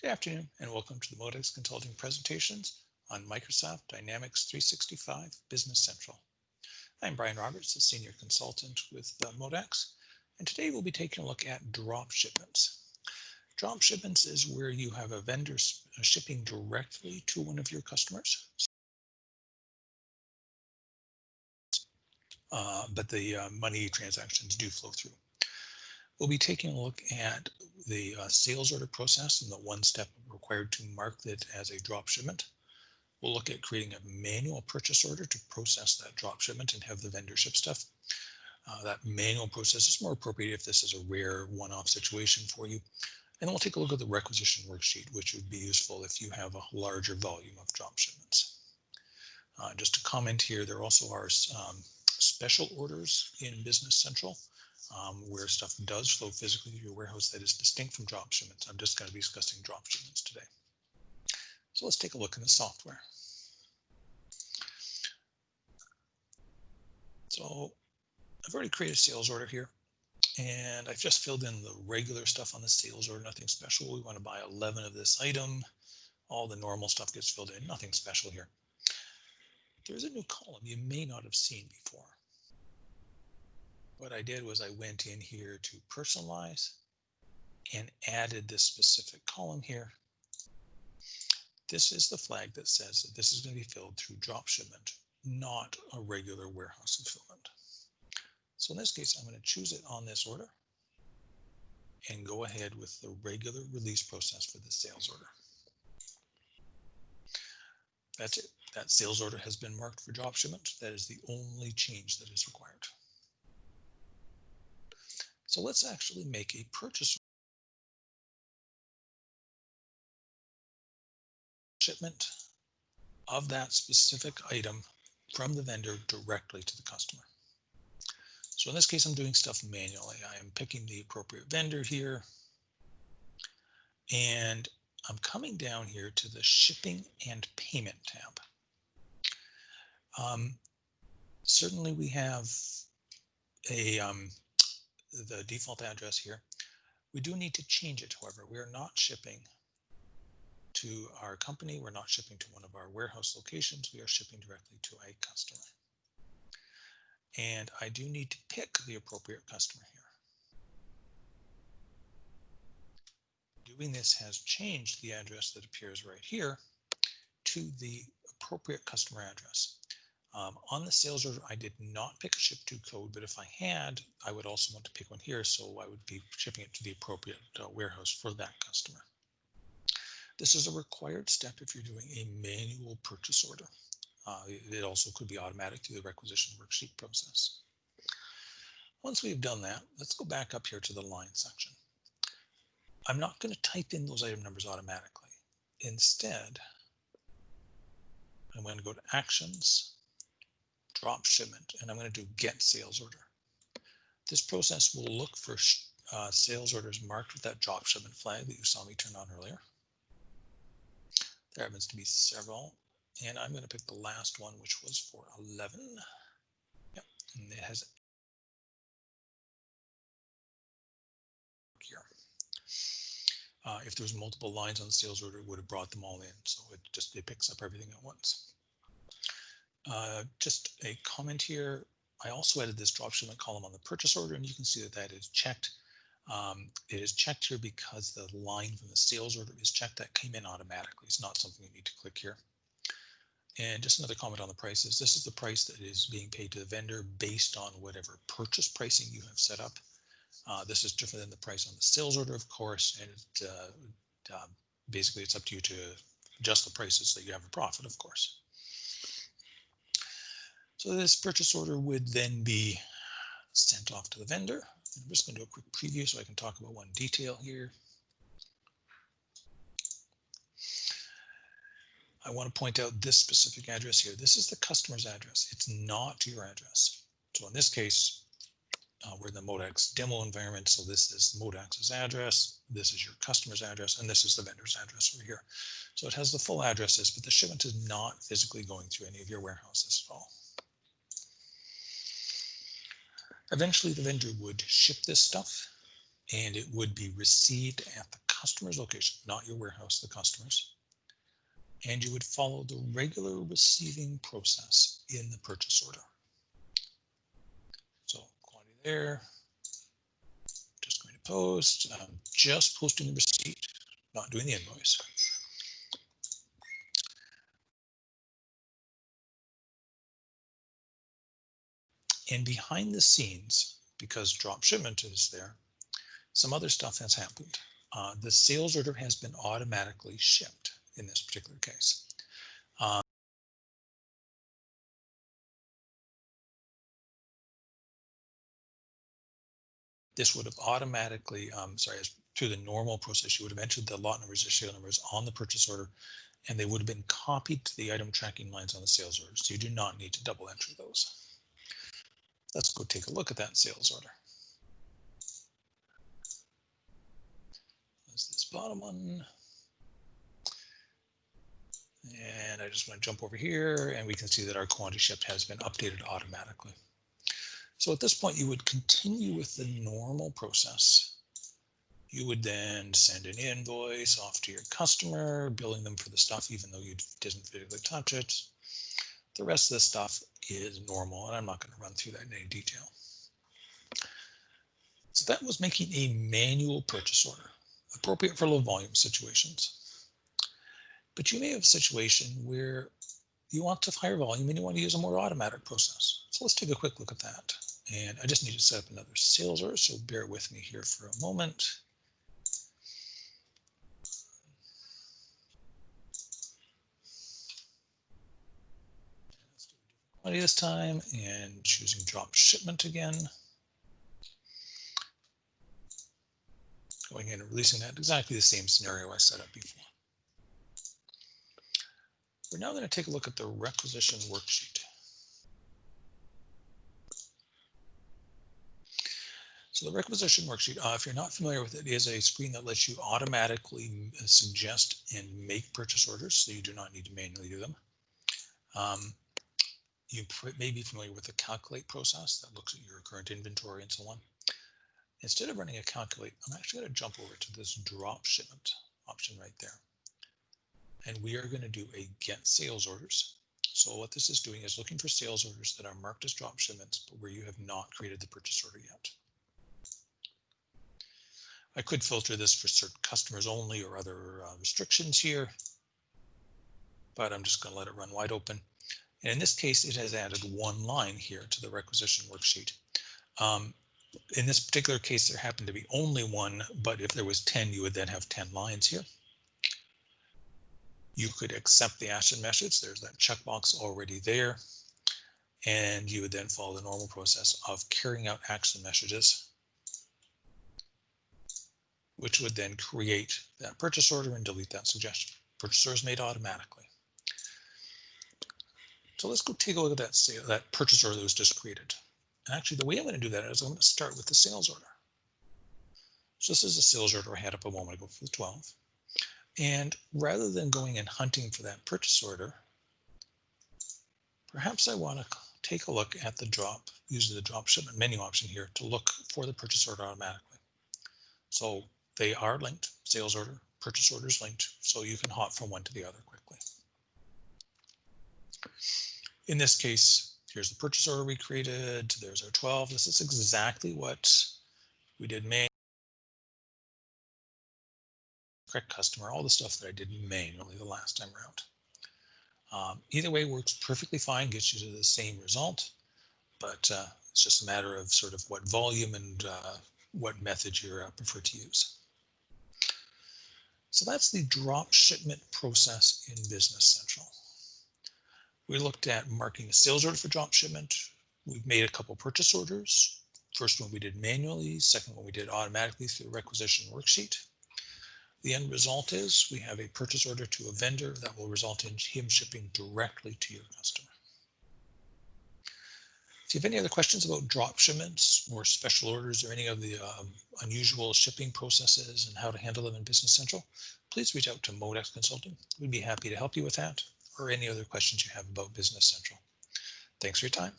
Good afternoon and welcome to the Modax Consulting presentations on Microsoft Dynamics 365 Business Central. I'm Brian Roberts, a senior consultant with Modax, and today we'll be taking a look at drop shipments. Drop shipments is where you have a vendor shipping directly to one of your customers, but the money transactions do flow through. We'll be taking a look at the sales order process and the one step required to mark it as a drop shipment. We'll look at creating a manual purchase order to process that drop shipment and have the vendor ship stuff. That manual process is more appropriate if this is a rare one-off situation for you. And then we'll take a look at the requisition worksheet, which would be useful if you have a larger volume of drop shipments. Just to comment here, there also are special orders in Business Central where stuff does flow physically to your warehouse that is distinct from drop shipments. I'm just going to be discussing drop shipments today. So let's take a look in the software. So I've already created a sales order here, and I've just filled in the regular stuff on the sales order, nothing special. We want to buy 11 of this item. All the normal stuff gets filled in, nothing special here. There's a new column you may not have seen before. What I did was I went in here to personalize and added this specific column here. This is the flag that says that this is going to be filled through drop shipment, not a regular warehouse fulfillment. So in this case, I'm going to choose it on this order and go ahead with the regular release process for the sales order. That's it. That sales order has been marked for drop shipment. That is the only change that is required. So let's actually make a purchase shipment of that specific item from the vendor directly to the customer. So in this case, I'm doing stuff manually. I am picking the appropriate vendor here, and I'm coming down here to the shipping and payment tab. Certainly we have the default address here. We do need to change it, however. We are not shipping to our company. We're not shipping to one of our warehouse locations. We are shipping directly to a customer. And I do need to pick the appropriate customer here. Doing this has changed the address that appears right here to the appropriate customer address. On the sales order, I did not pick a ship to code, but if I had, I would also want to pick one here, so I would be shipping it to the appropriate warehouse for that customer. This is a required step if you're doing a manual purchase order. It also could be automatic through the requisition worksheet process. Once we've done that, let's go back up here to the line section. I'm not going to type in those item numbers automatically. Instead, I'm going to go to Actions, Drop Shipment, and I'm going to do Get Sales Order. This process will look for sales orders marked with that drop shipment flag that you saw me turn on earlier. There happens to be several, and I'm going to pick the last one, which was for 11. Yep, and it has here. If there was multiple lines on the sales order, it would have brought them all in. So it picks up everything at once. Just a comment here. I also added this drop shipment column on the purchase order, and you can see that that is checked. It is checked here because the line from the sales order is checked. That came in automatically. It's not something you need to click here. And just another comment on the prices. This is the price that is being paid to the vendor based on whatever purchase pricing you have set up. This is different than the price on the sales order, of course, and basically it's up to you to adjust the prices so that you have a profit, of course. So this purchase order would then be sent off to the vendor. I'm just going to do a quick preview so I can talk about one detail here. I want to point out this specific address here. This is the customer's address. It's not your address. So in this case, we're in the Modax demo environment. So this is Modax's address. This is your customer's address, and this is the vendor's address over here. So it has the full addresses, but the shipment is not physically going through any of your warehouses at all. Eventually, the vendor would ship this stuff, and it would be received at the customer's location, not your warehouse, the customer's. And you would follow the regular receiving process in the purchase order. So quantity there, just going to post, just posting the receipt, not doing the invoice. And behind the scenes, because drop shipment is there, some other stuff has happened. The sales order has been automatically shipped in this particular case. This would have automatically, through the normal process, you would have entered the lot numbers or serial numbers on the purchase order, and they would have been copied to the item tracking lines on the sales order. So you do not need to double enter those. Let's go take a look at that sales order. That's this bottom one. And I just want to jump over here, and we can see that our quantity shipped has been updated automatically. So at this point, you would continue with the normal process. You would then send an invoice off to your customer, billing them for the stuff, even though you didn't physically touch it. The rest of the stuff is normal, and I'm not going to run through that in any detail. So that was making a manual purchase order, appropriate for low volume situations. But you may have a situation where you want to higher volume and you want to use a more automatic process. So let's take a quick look at that. And I just need to set up another sales order, so bear with me here for a moment. Let's do a different quantity this time and choosing drop shipment again. Going in and releasing that, exactly the same scenario I set up before. We're now going to take a look at the requisition worksheet. So the requisition worksheet, if you're not familiar with it, is a screen that lets you automatically suggest and make purchase orders, so you do not need to manually do them. You may be familiar with the calculate process that looks at your current inventory and so on. Instead of running a calculate, I'm actually going to jump over to this drop shipment option right there. And we are going to do a get sales orders. So what this is doing is looking for sales orders that are marked as drop shipments, but where you have not created the purchase order yet. I could filter this for certain customers only or other restrictions here, but I'm just going to let it run wide open. And in this case, it has added one line here to the requisition worksheet. In this particular case, there happened to be only one, but if there was 10, you would then have 10 lines here. You could accept the action message. There's that checkbox already there. And you would then follow the normal process of carrying out action messages, which would then create that purchase order and delete that suggestion. Purchase order is made automatically. So let's go take a look at that purchase order that was just created. And actually, the way I'm going to do that is I'm going to start with the sales order. So this is a sales order I had up a moment ago for the 12. And rather than going and hunting for that purchase order, perhaps I want to take a look at the using the drop shipment menu option here to look for the purchase order automatically. So they are linked, sales order, purchase order is linked, so you can hop from one to the other quickly. In this case, here's the purchase order we created. There's our 12. This is exactly what we did manually. Correct customer, all the stuff that I did manually the last time around. Either way works perfectly fine, gets you to the same result, but it's just a matter of sort of what volume and what method you prefer to use. So that's the drop shipment process in Business Central. We looked at marking a sales order for drop shipment. We've made a couple purchase orders. First one we did manually, second one we did automatically through the requisition worksheet. The end result is we have a purchase order to a vendor that will result in him shipping directly to your customer. If you have any other questions about drop shipments or special orders or any of the unusual shipping processes and how to handle them in Business Central, please reach out to Modax Consulting. We'd be happy to help you with that or any other questions you have about Business Central. Thanks for your time.